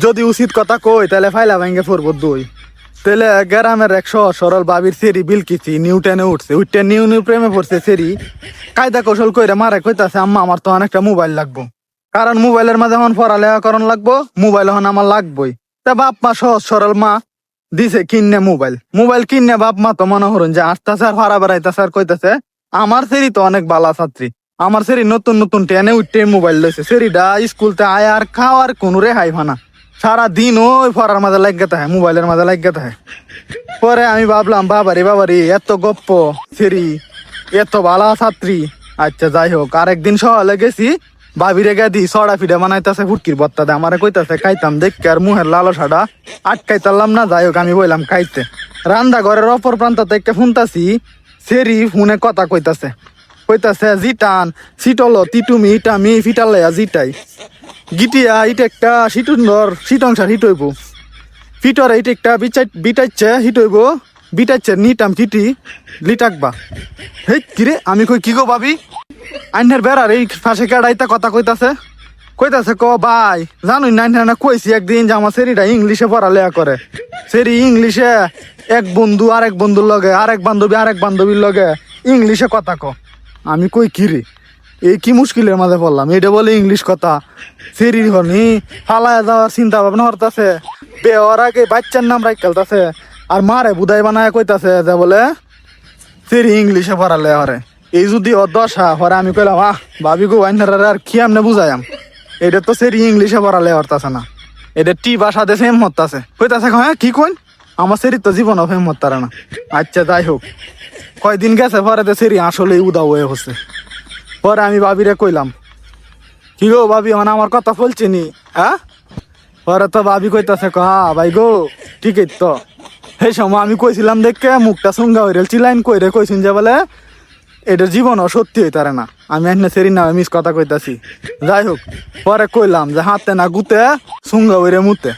যদি উচিত কথা কই তাহলে ফাইলা ভেঙে পড়বো দুই। তাহলে গ্রামের এক সরল বাবির সেরি বিলকিছি নিউটেনে উঠছে, উঠতে নিউ নিউ প্রেমে পড়ছে সেরি। কায়দা কৌশল কইরে মারে কইতাছে আম্মা আমার তো অনেকটা মোবাইল লাগবো, কারণ মোবাইলের মাঝে এখন পড়ালেখা করণ লাগবো, মোবাইল এখন আমার লাগবোই। তা বাপ মা সহজ সরল মা দিছে কিনে মোবাইল। মোবাইল কিনে বাপ মা তো মনে হরুন যে আসতেছে আর ভাড়া বেড়াইতেছে আর কইতাছে আমার সেরি তো অনেক বালা ছাত্রী, আমার সেরি নতুন নতুন টেনে উঠতে মোবাইল লইছে। সেরিডা স্কুলতে আয় আর খাওয়ার কোনো রেহাই ভানা, সারা দিন ওই পড়ার মাঝে লাগিয়ে থাকে, মোবাইলের মাঝে লাগিয়ে থাকে। পরে আমি ভাবলাম বাবারি এত গপ্প সেরি, এত বালা ছাত্রী। আচ্ছা যাই হোক, আরেকদিন সকালে গেছি ভাবিরে গে দি সড়া ফিডা বানাইতেছে ফুটকির বত্তা দে, আমারে কইতাছে খাইতাম দেখে আর মুহের লালসাটা আটকাইতাম না। যাই হোক আমি বললাম খাইতে। রান্দা ঘরের অপর প্রান্ত থেকে শুনতাছি সেরি ফোনে কথা কইতাছে জিটান সিটলো তিটুমি ইটামি ফিটালাইয়া জিটাই গিটিয়া ইটা একটা সিটুন্দর সিটংসার হিট হইব, ফিটর এইটা একটা বিটাইছে হিট হইব, বিটাইছে নিটাম কিটি লিটাকবা। হে কিরে আমি কই কি গো ভাবি আইনের বেড়ার এই পাশে কেডাইতা কথা কইতাছে ক ভাই জানুই না কইছি একদিন যে আমার সেরিটা ইংলিশে পড়ালেখা করে। সেরি ইংলিশে এক বন্ধু আরেক বন্ধুর লগে, আরেক বান্ধবীর লগে ইংলিশে কথা ক। আমি কই কিরে এই কি মুশকিলের মাঝে পড়লাম, এটা বলে ইংলিশ কথা। সেরির হনি ফালায় যাওয়ার চিন্তা ভাবনা করতেছে, বেওয়ার আগে বাচ্চার নাম রাখ খেলতেছে আর মারে বুধাই বানায় কইতাছে যে বলে সেরি ইংলিশে পড়ালেখা করে। এই যদি দশা হরে আমি কইলাম ভাবি গো আইনার আর কি আমনে বুঝাইম, এটা তো সেরি ইংলিশে পড়ালেখা করতেছে না, এটা টি ভাষা দিয়ে ফেম হতাছে। কইতাছে হ্যাঁ কি কইন, আমার সেরি তো জীবন ফেম হতারে না। আচ্ছা যাই হোক, কয়দিন গেছে পরে তো সেরি আসলে উদাও হয়ে হচ্ছে। পরে আমি ভাবিরে কইলাম কি গো ভাবি মানে আমার কথা বলছি নি হ্যাঁ। পরে তো ভাবি কইতাছে হ্যাঁ ভাই গো ঠিকই তো। সেই সময় আমি কইছিলাম দেখে মুখটা সুঙ্গা হয়ে চিলাইন কইরে কইছেন যে বলে এটা জীবনও সত্যি হইতারে না, আমি এখানে সেরি না মিস কথা কইতাছি। যাই হোক পরে কইলাম যে হাতে না গুতে সুঙ্গা হইরে মুতে।